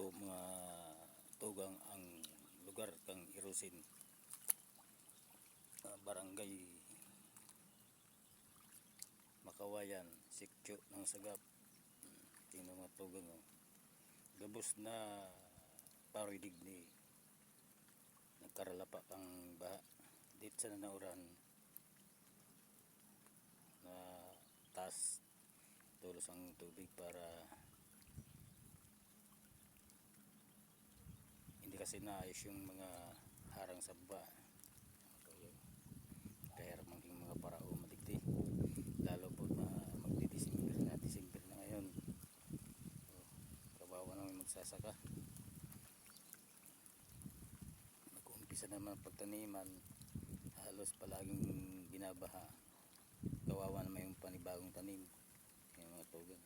to mga tugang ang lugar kang Irusin, barangay Makawayan, Sikyo ng Sagap. Tingnan mga tugang gabos na paridig ni nagkaralapa kang baha dit sa nanauran na taas tulos ang tubig para hindi kasi naayos yung mga harang sa baba. Kaya maging mga parao madigdi lalo po na magdi-December na ngayon. Kawawa naman magsasaka, nag-uumpisa naman pagtaniman, halos palaging binabaha. Kawawa naman yung panibagong tanim yung mga tugan.